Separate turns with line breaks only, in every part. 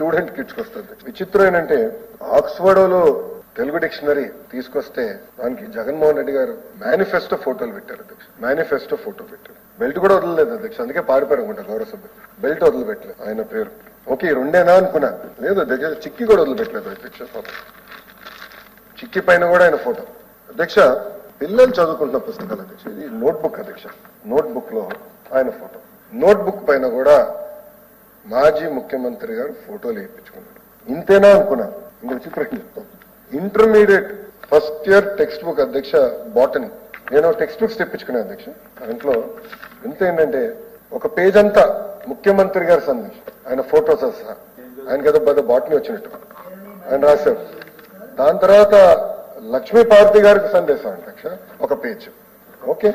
Student kits వస్తుంది. విచిత్రం ఏంటంటే ఆక్స్ఫర్డ్లో తెలుగు డిక్షనరీ తీసుకొస్తే దానికి జగన్మోహన్ రెడ్డి గారు మేనిఫెస్టో ఫోటోలు పెట్టారు అధ్యక్ష. మేనిఫెస్టో ఫోటో పెట్టారు. బెల్ట్ కూడా వదలలేదు అధ్యక్ష. అందుకే పారిపోయారు అనుకుంటా గౌరవ సభ్యులు. బెల్ట్ వదిలిపెట్టలేదు ఆయన పేరు. ఓకే రెండేనా అనుకున్నా. లేదు అధ్యక్ష చిక్కి కూడా వదిలిపెట్టలేదు అధ్యక్ష. ఫోటో చిక్కి పైన కూడా ఆయన ఫోటో. అధ్యక్ష పిల్లలు చదువుకుంటున్న పుస్తకాలు అధ్యక్ష. ఇది నోట్బుక్ అధ్యక్ష. నోట్బుక్ లో ఆయన ఫోటో. నోట్బుక్ పైన కూడా మాజీ ముఖ్యమంత్రి గారు ఫోటోలు వేయించుకున్నాడు. ఇంతేనా అనుకున్నా. ఇంకా విచిత్రం చెప్తాను. Intermediate first year text book అధ్యక్ష బాటనీ. నేను టెక్స్ట్ బుక్స్ తెప్పించుకున్నాను అధ్యక్ష. దాంట్లో ఎంత ఏంటంటే ఒక పేజ్ అంతా ముఖ్యమంత్రి గారి సందేశం, ఆయన ఫోటోస్ సహా. ఆయనకి ఏదో పెద్ద బాటనీ వచ్చినట్టు ఆయన రాశారు. దాని తర్వాత లక్ష్మీపార్వతి గారికి సందేశం అధ్యక్ష ఒక పేజ్. ఓకే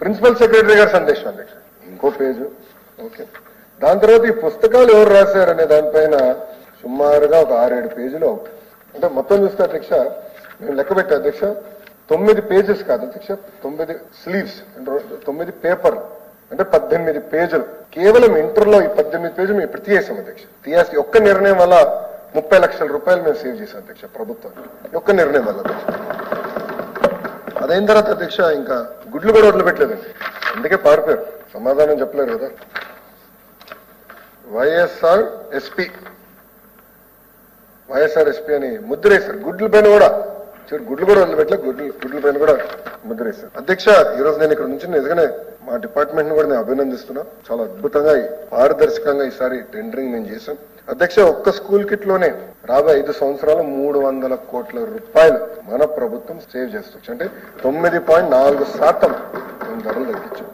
ప్రిన్సిపల్ సెక్రటరీ గారి సందేశం అధ్యక్ష ఇంకో పేజ్. ఓకే దాని తర్వాత ఈ పుస్తకాలు ఎవరు రాశారనే దానిపైన సుమారుగా ఒక 6-7 పేజీలు అవుతాయి. అంటే మొత్తం చూస్తే అధ్యక్ష మేము లెక్క పెట్టే అధ్యక్ష 9 పేజెస్ కాదు అధ్యక్ష, 9 స్లీవ్స్ అంటే 9 పేపర్ అంటే 18 పేజీలు. కేవలం ఇంటర్లో ఈ 18 పేజీలు మేము ఇప్పుడు తీయేసాం అధ్యక్ష. తీయాల్సి ఒక్క నిర్ణయం వల్ల 30 లక్షల రూపాయలు మేము సేవ్ చేసాం అధ్యక్ష ప్రభుత్వం. ఒక్క నిర్ణయం వల్ల అధ్యక్ష. అదైన తర్వాత అధ్యక్ష ఇంకా గుడ్లు కూడా వదిలిపెట్టలేదండి. అందుకే పారిపోయారు. సమాధానం చెప్పలేరు కదా. వైఎస్ఆర్ ఎస్పీ అని ముద్రేశారు. గుడ్ల పైన కూడా గుడ్లు కూడా వదిలిపెట్టలేదు. గుడ్ల పైన కూడా ముద్రేశారు. అధ్యక్ష ఈ రోజు నేను ఇక్కడ నుంచి నిజంగానే మా డిపార్ట్మెంట్ ని కూడా నేను అభినందిస్తున్నా. చాలా అద్భుతంగా పారదర్శకంగా ఈసారి టెండరింగ్ మేము చేశాం అధ్యక్ష. ఒక్క స్కూల్ కిట్ లోనే రాబోయే 5 సంవత్సరాలు 300 కోట్ల రూపాయలు మన ప్రభుత్వం సేవ్ చేస్తుంది. అంటే 9.4% ధరలు తగ్గించాం.